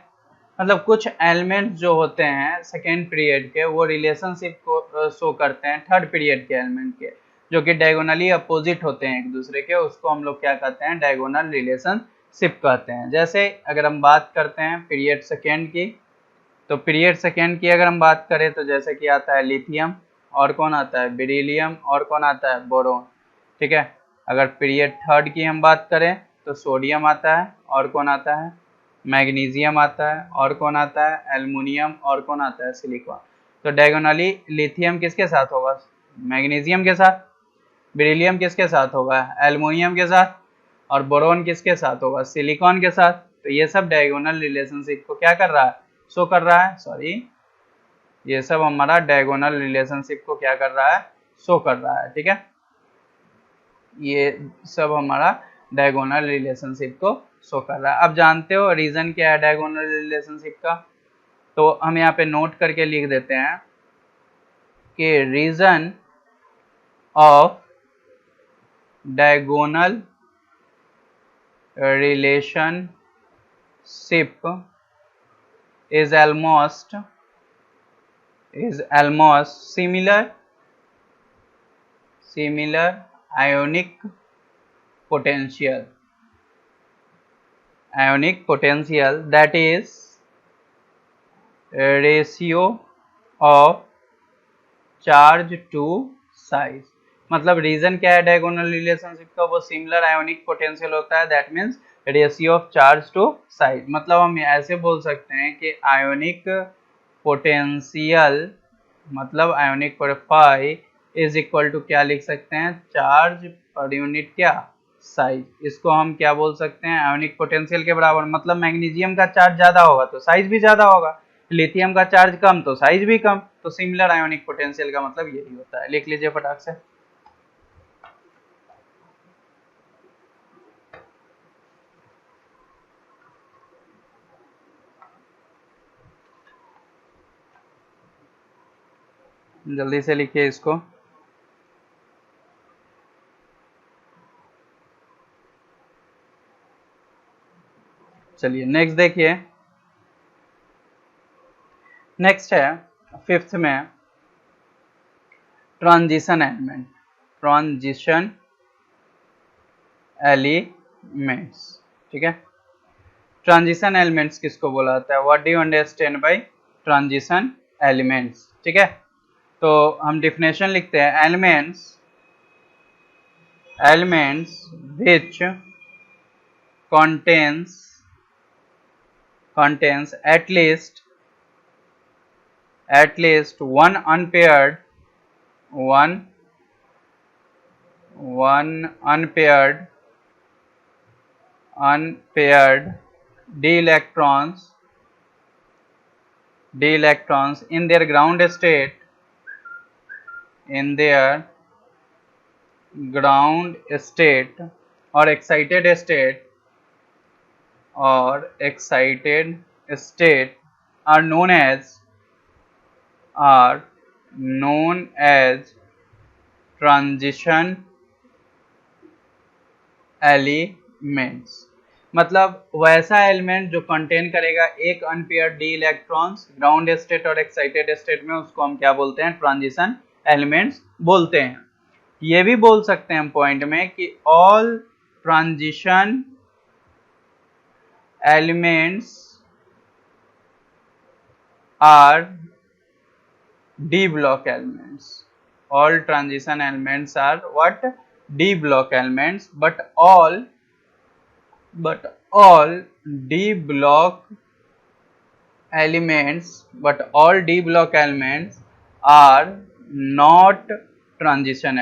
[SPEAKER 1] मतलब कुछ एलिमेंट्स जो होते हैं सेकेंड पीरियड के वो रिलेशनशिप को शो करते हैं थर्ड पीरियड के एलिमेंट के, जो कि डायगोनली अपोजिट होते हैं एक दूसरे के, उसको हम लोग क्या कहते हैं, डायगोनल रिलेशनशिप कहते हैं। जैसे अगर हम बात करते हैं पीरियड सेकेंड की, तो पीरियड सेकेंड की अगर हम बात करें तो जैसे कि आता है लिथियम, और कौन आता है, बेरिलियम, और कौन आता है, बोरोन। ठीक है। अगर पीरियड थर्ड की हम बात करें तो सोडियम आता है, और कौन आता है, मैग्नीशियम आता है, और कौन आता है, एल्युमिनियम, और कौन आता है, सिलिकॉन। तो डायगोनली लिथियम किसके साथ होगा, मैग्नीशियम के साथ, बेरिलियम किसके साथ होगा, एल्युमिनियम के साथ, और बोरोन किसके साथ होगा, सिलिकॉन के साथ। तो ये सब डायगोनल रिलेशनशिप को क्या कर रहा है, शो कर रहा है, सॉरी, ये सब हमारा डायगोनल रिलेशनशिप को क्या कर रहा है, शो कर रहा है। ठीक है, ये सब हमारा डायगोनल रिलेशनशिप को शो कर रहा है। अब जानते हो रीजन क्या है डायगोनल रिलेशनशिप का, तो हम यहाँ पे नोट करके लिख देते हैं कि reason of diagonal relationship is almost similar ionic potential that is ratio of charge to size। मतलब रीजन क्या है डायगोनल रिलेशनशिप का, वो सिमिलर आयोनिक पोटेंशियल होता है, that means ratio of charge to size. मतलब हम ऐसे बोल सकते हैं कि आयोनिक पोटेंशियल, मतलब ionic phi is equal to क्या लिख सकते हैं, चार्ज पर यूनिट क्या, साइज। इसको हम क्या बोल सकते हैं, आयोनिक पोटेंशियल के बराबर। मतलब मैग्नीशियम का चार्ज ज्यादा होगा तो साइज भी ज्यादा होगा, लिथियम का चार्ज कम तो साइज भी कम। तो सिमिलर आयोनिक पोटेंशियल का मतलब यही होता है, लिख लीजिए फटाक से। जल्दी से लिखिए इसको। चलिए नेक्स्ट देखिए, नेक्स्ट है फिफ्थ में ट्रांजिशन एलिमेंट, ट्रांजिशन एलिमेंट्स। ठीक है, ट्रांजिशन एलिमेंट्स किसको बोला जाता है, what do you understand by transition elements. ठीक है, तो हम डिफिनेशन लिखते हैं, elements which contains at least one unpaired d electrons in their ground state or excited state are known as transition elements. मतलब वैसा एलिमेंट जो कंटेन करेगा एक unpaired D electrons ground state और एक्साइटेड स्टेट में, उसको हम क्या बोलते हैं, ट्रांजिशन एलिमेंट्स बोलते हैं। ये भी बोल सकते हैं हम पॉइंट में कि all transition elements R D block elements. All transition elements are what, d block elements, but all d block elements are not transition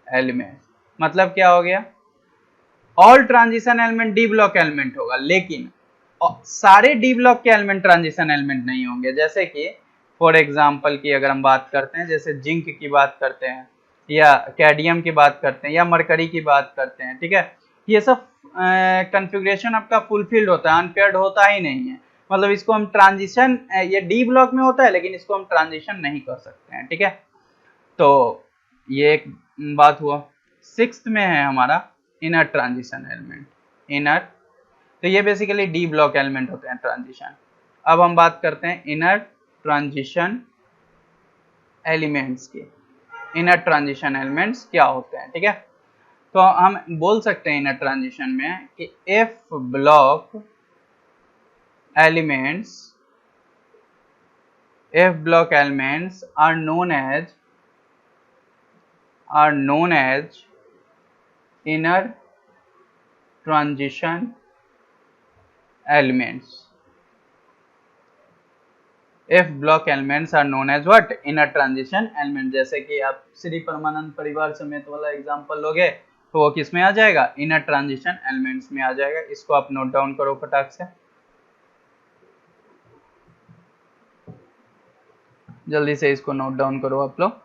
[SPEAKER 1] elements। मतलब क्या हो गया, all transition element D block element होगा, लेकिन सारे D block के element transition element नहीं होंगे। जैसे कि फॉर एग्जाम्पल की अगर हम बात करते हैं, जैसे जिंक की बात करते हैं, या कैडमियम की बात करते हैं, या मरकरी की बात करते हैं। ठीक है, ये सब कॉन्फ़िगरेशन आपका फुलफिल्ड होता है, अनपेयर्ड होता ही नहीं है। मतलब इसको हम ट्रांजिशन, ये डी ब्लॉक में होता है लेकिन इसको हम ट्रांजिशन नहीं कर सकते हैं। ठीक है, तो ये एक बात हुआ। सिक्स्थ में है हमारा इनर ट्रांजिशन एलिमेंट, इनर तो ये बेसिकली डी ब्लॉक एलिमेंट होते हैं ट्रांजिशन। अब हम बात करते हैं इनर ट्रांजिशन एलिमेंट्स की। इनर ट्रांजिशन एलिमेंट्स क्या होते हैं, ठीक है। तो हम बोल सकते हैं इनर ट्रांजिशन में कि F block elements are known as inner transition elements. F block elements are known as what? Inner transition element। जैसे कि आप श्री परमानंद परिवार समेत वाला एग्जांपल लोगे तो वो किस में आ जाएगा? इनर ट्रांजिशन एलिमेंट्स में आ जाएगा। इसको आप नोट डाउन करो फटाक से, जल्दी से इसको नोट डाउन करो आप लोग।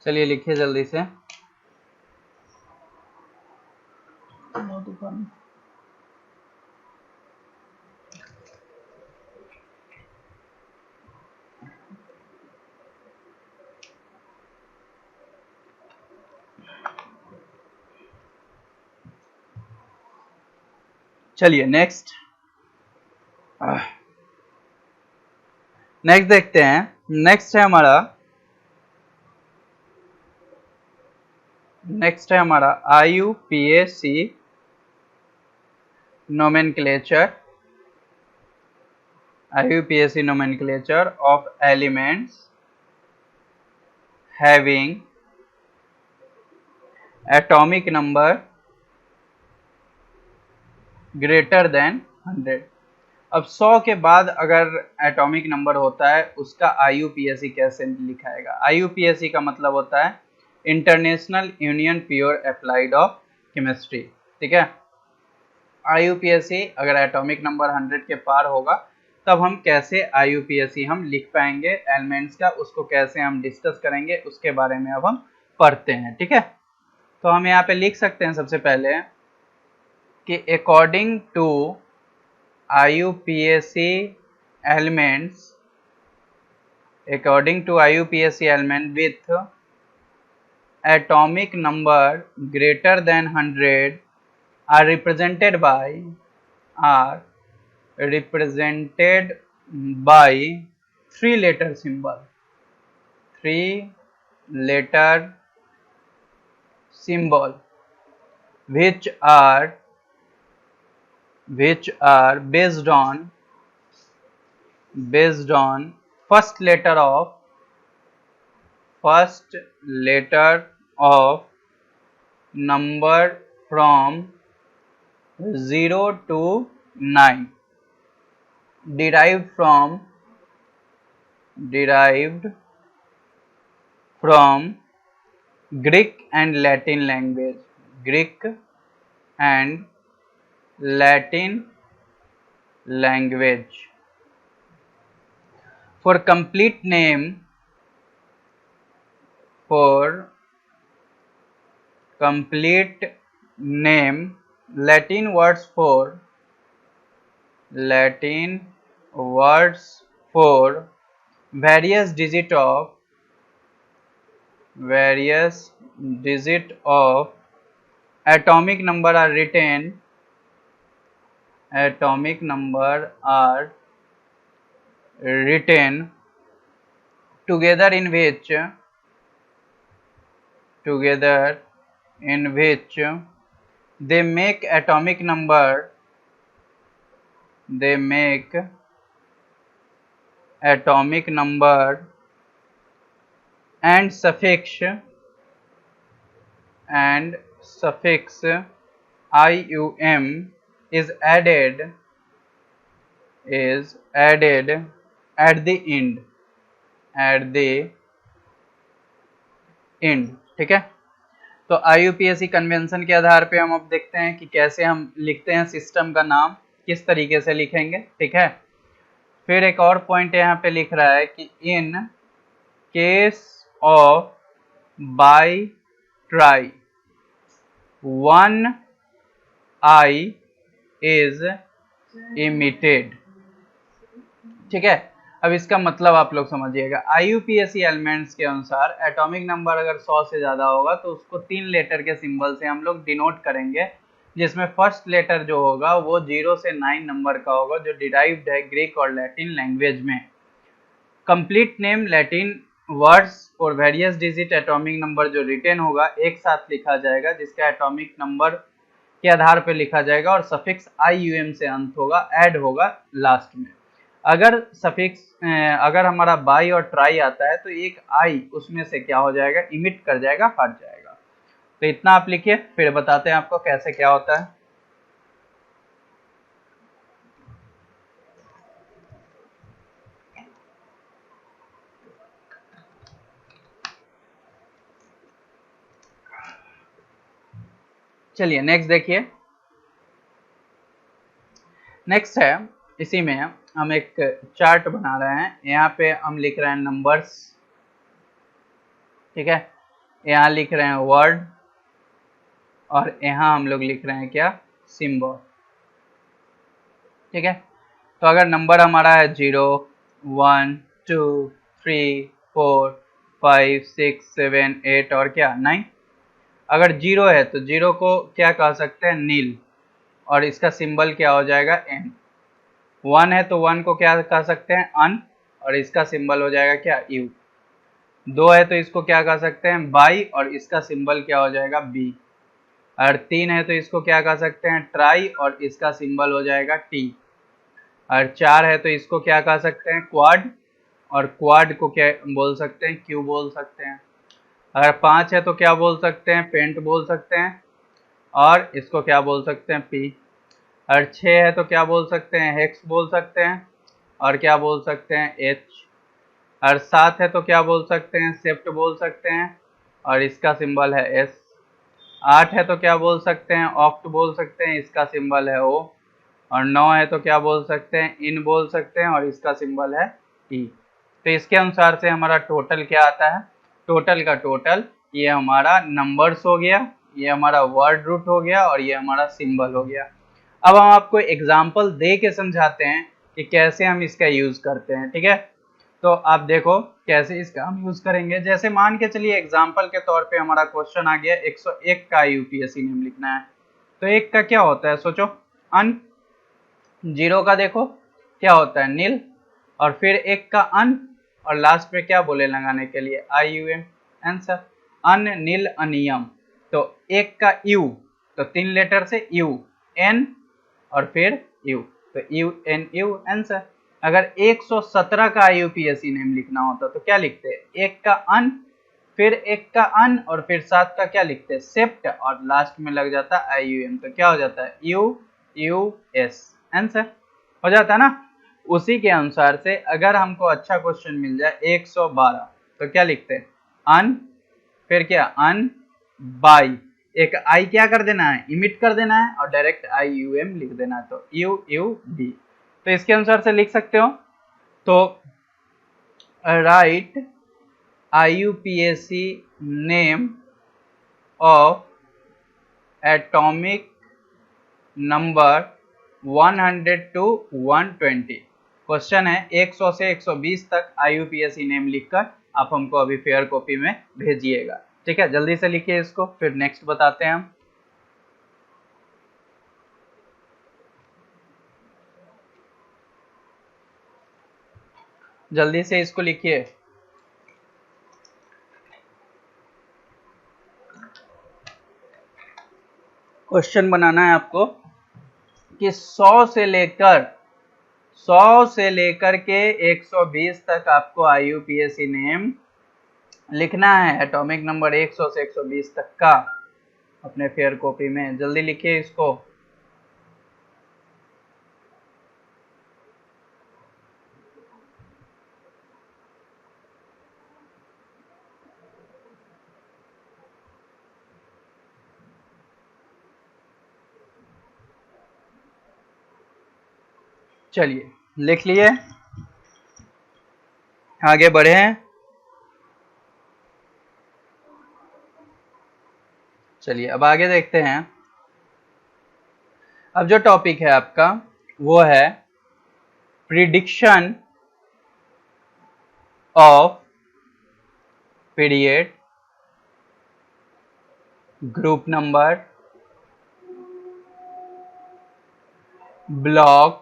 [SPEAKER 1] चलिए लिखिए जल्दी से। चलिए नेक्स्ट देखते हैं। नेक्स्ट है हमारा IUPAC nomenclature of elements having atomic number greater than 100। अब 100 के बाद अगर एटॉमिक नंबर होता है उसका IUPAC कैसे लिखाएगा? IUPAC का मतलब होता है international union pure applied of chemistry, ठीक है। IUPAC अगर एटॉमिक नंबर 100 के पार होगा तब हम कैसे IUPAC हम लिख पाएंगे एलिमेंट्स का, उसको कैसे हम डिस्कस करेंगे उसके बारे में अब हम पढ़ते हैं, ठीक है। तो हम यहाँ पे लिख सकते हैं सबसे पहले कि according to IUPAC elements with atomic number greater than 100 are represented by three letter symbol which are based on first letter of number from 0 to 9 derived from Greek and Latin language. For complete name, Latin words for various digit of atomic number are written together in which they make atomic number and suffix IUM is added at the end. At the end. ठीक है, तो IUPAC convention के आधार पे हम अब देखते हैं कि कैसे हम लिखते हैं, सिस्टम का नाम किस तरीके से लिखेंगे। ठीक है, फिर एक और पॉइंट यहाँ पे लिख रहा है कि in case of by try one I is emitted. ठीक है, अब इसका मतलब आप लोग समझिएगा। IUPAC एलिमेंट्स के अनुसार एटॉमिक नंबर अगर 100 से ज्यादा होगा तो उसको 3 लेटर के सिंबल से हम लोग डिनोट करेंगे, जिसमें फर्स्ट लेटर जो होगा वो 0 से 9 नंबर का होगा, जो डिराइव्ड है ग्रीक और लैटिन लैंग्वेज में। कंप्लीट नेम लैटिन वर्ड्स और वेरियस डिजिट एटॉमिक नंबर जो रिटेन होगा एक साथ लिखा जाएगा, जिसका एटॉमिक नंबर के आधार पर लिखा जाएगा, और सफिक्स IUM से अंत होगा, ऐड होगा लास्ट में। अगर सफिक्स अगर हमारा बाई और ट्राई आता है तो एक आई उसमें से क्या हो जाएगा, इमिट कर जाएगा, हट जाएगा। तो इतना आप लिखिए, फिर बताते हैं आपको कैसे क्या होता है। चलिए नेक्स्ट देखिए। नेक्स्ट है, इसी में हम एक चार्ट बना रहे हैं। यहाँ पे हम लिख रहे हैं नंबर्स। ठीक है, यहाँ लिख रहे हैं वर्ड, और यहाँ हम लोग लिख रहे हैं क्या, सिंबल। ठीक है, तो अगर नंबर हमारा है 0 1 2 3 4 5 6 7 8 और क्या 9। अगर 0 है तो 0 को क्या कह सकते हैं, नील, और इसका सिंबल क्या हो जाएगा, एन। 1 है तो 1 को क्या कह सकते हैं, अन, और इसका सिंबल हो जाएगा क्या, यू। 2 है तो इसको क्या कह सकते हैं, बाई, और इसका सिंबल क्या हो जाएगा, बी। और 3 है तो इसको क्या कह सकते हैं, ट्राई, और इसका सिंबल हो जाएगा टी। और 4 है तो इसको क्या कह सकते हैं, क्वाड, और क्वाड को क्या बोल सकते हैं, क्यू बोल सकते हैं। अगर 5 है तो क्या बोल सकते हैं, पेंट बोल सकते हैं, और इसको क्या बोल सकते हैं, पी। और 6 है तो क्या बोल सकते हैं, हेक्स बोल सकते हैं, और क्या बोल सकते हैं, एच। और 7 है तो क्या बोल सकते हैं, सेप्ट बोल सकते हैं, और इसका सिंबल है एस। 8 है तो क्या बोल सकते हैं, ऑक्ट बोल सकते हैं, इसका सिंबल है ओ। और 9 है तो क्या बोल सकते हैं, इन बोल सकते हैं, और इसका सिंबल है ई। तो इसके अनुसार से हमारा टोटल क्या आता है, टोटल का टोटल ये हमारा नंबर्स हो गया, ये हमारा वर्ड रूट हो गया, और ये हमारा सिंबल हो गया। अब हम आपको एग्जाम्पल दे के समझाते हैं कि कैसे हम इसका यूज करते हैं। ठीक है, तो आप देखो कैसे इसका हम यूज करेंगे। जैसे मान के चलिए एग्जाम्पल के तौर पे हमारा क्वेश्चन आ गया 101 का IUPAC नेम लिखना है। तो एक का क्या होता है, सोचो, अन। 0 का देखो क्या होता है, नील, और फिर एक का अन, और लास्ट में क्या बोले लगाने के लिए, IUM। आंसर, अन नील अनियम। तो एक का यू, तो 3 लेटर से यू, एन, और फिर यू, तो यू एन यू, आंसर। अगर 117 का IUPAC नेम लिखना होता तो क्या लिखते हैं, एक का अन, फिर एक का अन, और फिर 7 का क्या लिखते हैं, सेप्ट, और लास्ट में लग जाता है IUM, तो क्या हो जाता है, यू यू एस, आंसर हो जाता है ना। उसी के अनुसार से अगर हमको अच्छा क्वेश्चन मिल जाए 112, तो क्या लिखते हैं, अन, फिर क्या, अन बाई, एक आई क्या कर देना है, इमिट कर देना है, और डायरेक्ट IUM लिख देना है, तो यू यू बी। तो इसके अनुसार से लिख सकते हो। तो right IUPAC name of atomic number 100 to 120। Question है 100 से 120 तक IUPAC नेम लिखकर आप हमको अभी फेयर कॉपी में भेजिएगा। ठीक है, जल्दी से लिखिए इसको, फिर नेक्स्ट बताते हैं हम। जल्दी से इसको लिखिए। क्वेश्चन बनाना है आपको कि 100 से लेकर के 120 तक आपको IUPAC नेम लिखना है, एटॉमिक नंबर 100 से 120 तक का, अपने फेयर कॉपी में। जल्दी लिखिए इसको। चलिए लिख लिए, आगे बढ़े हैं। चलिए अब आगे देखते हैं। अब जो टॉपिक है आपका वो है prediction of period, group number, block,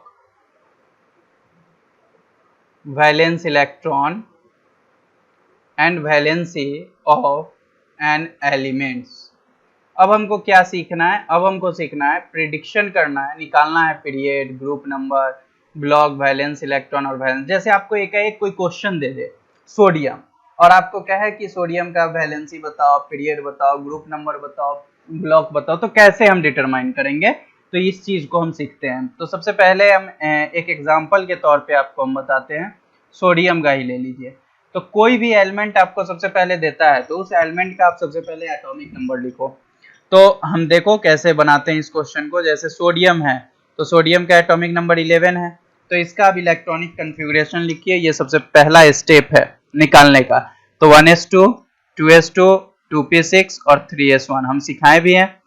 [SPEAKER 1] valence electron and valency of an elements. अब हमको क्या सीखना है? अब हमको सीखना है प्रिडिक्शन करना है, निकालना है period, group number, block, valence electron और वैलेंस। जैसे आपको एक कोई क्वेश्चन दे दे सोडियम, और आपको कहे कि सोडियम का वैलेंसी बताओ, पीरियड बताओ, ग्रुप नंबर बताओ, ब्लॉक बताओ, तो कैसे हम डिटरमाइन करेंगे? तो इस चीज को हम सीखते हैं। तो सबसे पहले हम एक एग्जाम्पल के तौर पे आपको हम बताते हैं, सोडियम का ही ले लीजिए। तो कोई भी एलिमेंट आपको सबसे पहले देता है तो उस एलिमेंट का आप सबसे पहले एटॉमिक नंबर लिखो। तो हम देखो कैसे बनाते हैं इस क्वेश्चन को। जैसे सोडियम है तो सोडियम का एटॉमिक नंबर 11 है, तो इसका अब इलेक्ट्रॉनिक कन्फिगुरेशन लिखिए। ये सबसे पहला स्टेप है निकालने का। तो 1s2, 2s2, 2p6 और 3s1 हम सिखाए भी हैं।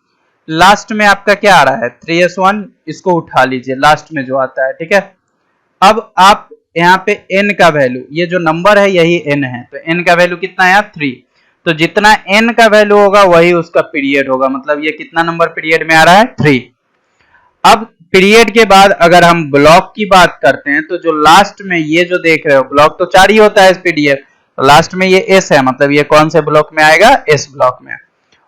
[SPEAKER 1] लास्ट में आपका क्या आ रहा है? 3s1, इसको उठा लीजिए लास्ट में जो आता है, ठीक है। अब आप यहाँ पे n का वैल्यू, ये जो नंबर है यही n है, तो n का वैल्यू कितना है? 3। तो जितना n का वैल्यू होगा वही उसका पीरियड होगा, मतलब ये कितना नंबर पीरियड में आ रहा है? 3। अब पीरियड के बाद अगर हम ब्लॉक की बात करते हैं तो जो लास्ट में ये जो देख रहे हो, ब्लॉक तो 4 ही होता है इस पीरियड, तो लास्ट में ये s है, मतलब ये कौन से ब्लॉक में आएगा? s ब्लॉक में।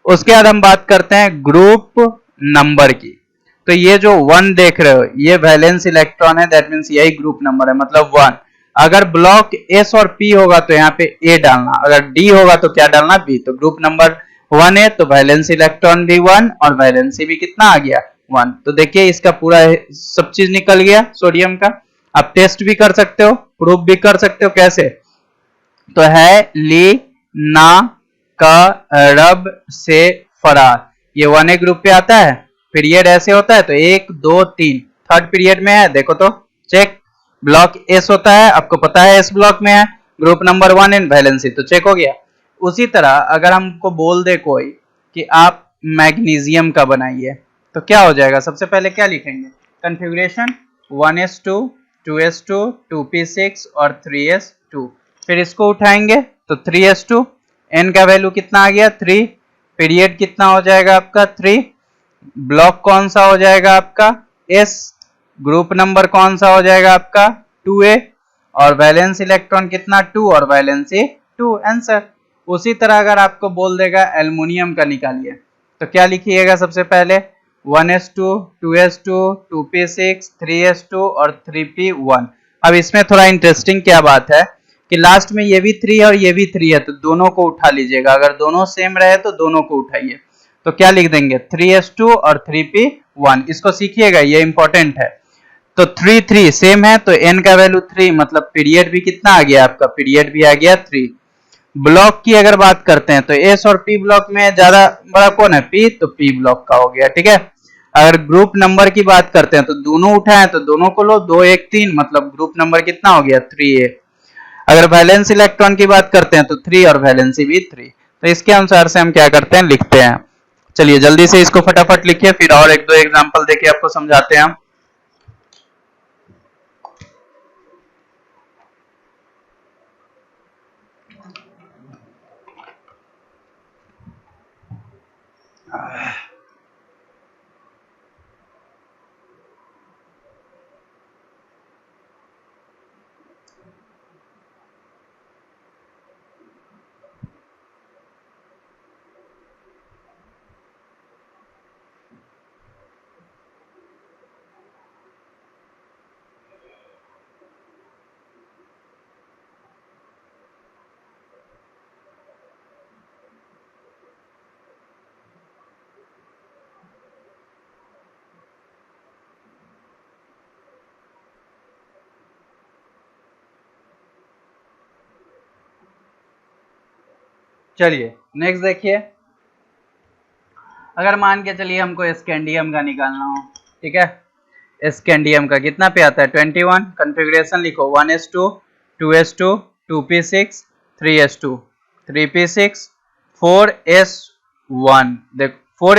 [SPEAKER 1] उसके बाद हम बात करते हैं ग्रुप नंबर की। तो ये जो 1 देख रहे हो ये वैलेंस इलेक्ट्रॉन है, दैट मींस यही ग्रुप नंबर है, मतलब 1। अगर ब्लॉक S और P होगा तो यहाँ पे A डालना, अगर D होगा तो क्या डालना? B। तो ग्रुप नंबर 1 है तो वैलेंस इलेक्ट्रॉन भी 1 और वैलेंसी भी कितना आ गया? 1। तो देखिए इसका पूरा सब चीज निकल गया सोडियम का। आप टेस्ट भी कर सकते हो, प्रूफ भी कर सकते हो। कैसे? तो है ली ना का रब से फरार, ये 1A ग्रुप पे आता है। पीरियड ऐसे होता है तो 1 2 3 थर्ड पीरियड में है, देखो तो चेक। ब्लॉक एस होता है, आपको पता है एस ब्लॉक में है, ग्रुप नंबर 1 इन वैलेंसी, तो चेक हो गया। उसी तरह अगर हमको बोल दे कोई कि आप मैग्नीशियम का बनाइए तो क्या हो जाएगा? सबसे पहले क्या लिखेंगे? कन्फिगुरेशन 1s2, 2s2, 2p6 और 3s2। फिर इसको उठाएंगे तो 3s2, n का वैल्यू कितना आ गया? 3। पीरियड कितना हो जाएगा आपका? 3। ब्लॉक कौन सा हो जाएगा आपका? s। ग्रुप नंबर कौन सा हो जाएगा आपका? 2a। और वैलेंस इलेक्ट्रॉन कितना? 2 और वैलेंसी 2। आंसर। उसी तरह अगर आपको बोल देगा एल्युमिनियम का निकालिए तो क्या लिखिएगा? सबसे पहले 1s2, 2s2, 2p6, 3s2 और 3p1। अब इसमें थोड़ा इंटरेस्टिंग क्या बात है कि लास्ट में ये भी 3 है और ये भी 3 है, तो दोनों को उठा लीजिएगा। अगर दोनों सेम रहे तो दोनों को उठाइए। तो क्या लिख देंगे? 3s2 और 3p1। इसको सीखिएगा, ये इंपॉर्टेंट है। तो 3 3 सेम है तो n का वैल्यू 3, मतलब पीरियड भी कितना आ गया आपका? पीरियड भी आ गया 3। ब्लॉक की अगर बात करते हैं तो एस और पी ब्लॉक में ज्यादा बड़ा कौन है? पी, तो पी ब्लॉक का हो गया, ठीक है। अगर ग्रुप नंबर की बात करते हैं तो दोनों उठाएं तो दोनों को लो, 2 1 3, मतलब ग्रुप नंबर कितना हो गया? 3a। अगर वैलेंस इलेक्ट्रॉन की बात करते हैं तो 3 और वैलेंसी भी 3। तो इसके अनुसार से हम क्या करते हैं? लिखते हैं। चलिए जल्दी से इसको फटाफट लिखिए, फिर और एक दो एग्जांपल देके आपको समझाते हैं हम। चलिए नेक्स्ट देखिए। अगर मान के चलिए हमको स्कैंडियम का निकालना हो, ठीक है। स्कैंडियम का कितना पे आता है 21। कॉन्फ़िगरेशन लिखो 1s2 2s2 2p6 3s2 3p6 4s1 देखो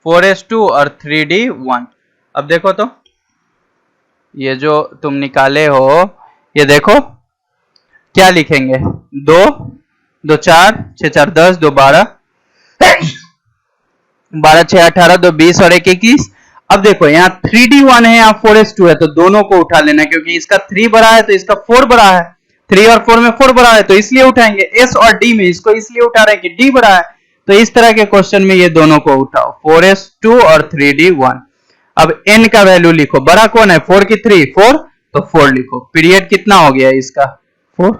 [SPEAKER 1] 4s2 और 3d1। अब देखो तो ये जो तुम निकाले हो ये देखो क्या लिखेंगे 2 2 4 6 4 10 2 12 12 6 18 2 20 और 1 21। अब देखो यहाँ 3d1 है, यहाँ 4s2 है, तो दोनों को उठा लेना क्योंकि इसका 3 बड़ा है तो इसका 4 बड़ा है। 3 और 4 में 4 बड़ा है तो इसलिए उठाएंगे। s और d में इसको इसलिए उठा रहे हैं कि d बड़ा है, तो इस तरह के क्वेश्चन में ये दोनों को उठाओ 4s2 और 3d1। अब n का वैल्यू लिखो, बड़ा कौन है 4 की 3 4, तो 4 लिखो। पीरियड कितना हो गया इसका 4।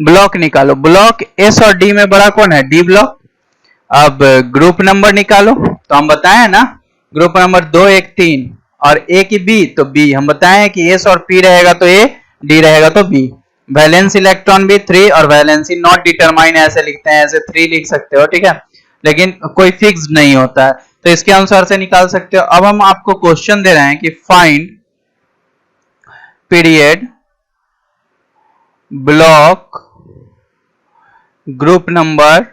[SPEAKER 1] ब्लॉक निकालो, ब्लॉक s और d में बड़ा कौन है d ब्लॉक। अब ग्रुप नंबर निकालो, तो हम बताए ना ग्रुप नंबर 2 1 3 और a की b, तो b हम बताए कि s और p रहेगा तो a, d रहेगा तो b। वैलेंस इलेक्ट्रॉन भी 3 और वैलेंसी नॉट डिटरमाइन ऐसे लिखते हैं, ऐसे 3 लिख सकते हो, ठीक है, लेकिन कोई फिक्स नहीं होता है, तो इसके अनुसार से निकाल सकते हो। अब हम आपको क्वेश्चन दे रहे हैं कि find period block group number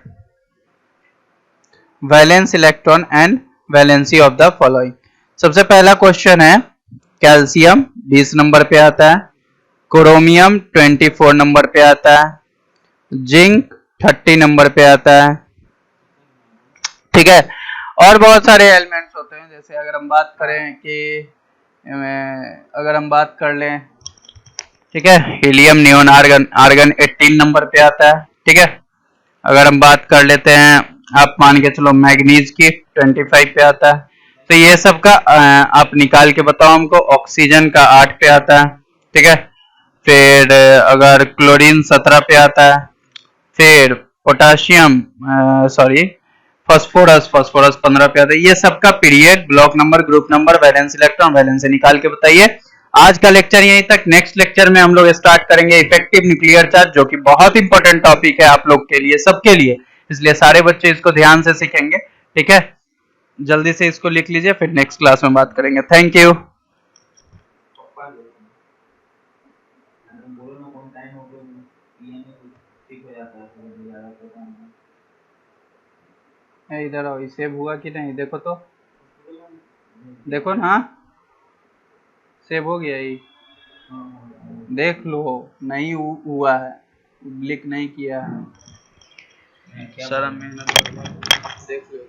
[SPEAKER 1] valence electron and valency of the following. सबसे पहला क्वेश्चन है कैल्शियम 20 नंबर पे आता है, क्रोमियम 24 नंबर पे आता है, जिंक 30 नंबर पे आता है, ठीक है। और बहुत सारे एलिमेंट्स होते हैं, जैसे अगर हम बात करें कि अगर हम बात कर लें, ठीक है, हीलियम नियोन आर्गन 18 नंबर पे आता है, ठीक है। अगर हम बात कर लेते हैं आप मान के चलो मैग्नीज की 25 पे आता है, तो ये सब का आप निकाल के बताओ हमको। ऑक्सीजन का 8 पे आता है, ठीक है। फिर अगर क्लोरीन 17 पे आता है, फिर पोटाशियम फास्फोरस 15 पे आता है। ये सबका period block number group number valence electron valence निकाल के बताइए। आज का लेक्चर यहीं तक। नेक्स्ट लेक्चर में हम लोग स्टार्ट करेंगे इफेक्टिव न्यूक्लियर चार्ज, जो कि बहुत इंपॉर्टेंट टॉपिक है आप लोग के लिए, सबके लिए, इसलिए सारे बच्चे इसको ध्यान से सीखेंगे, ठीक है। जल्दी से इसको लिख लीजिए, फिर नेक्स्ट क्लास में बात करेंगे। Thank you. इधर आओ, सेव हुआ कि नहीं देखो तो, देखो ना सेव हो गया ही, देख लो। नहीं हुआ है, क्लिक नहीं किया है, सारा मेहनत देख लो।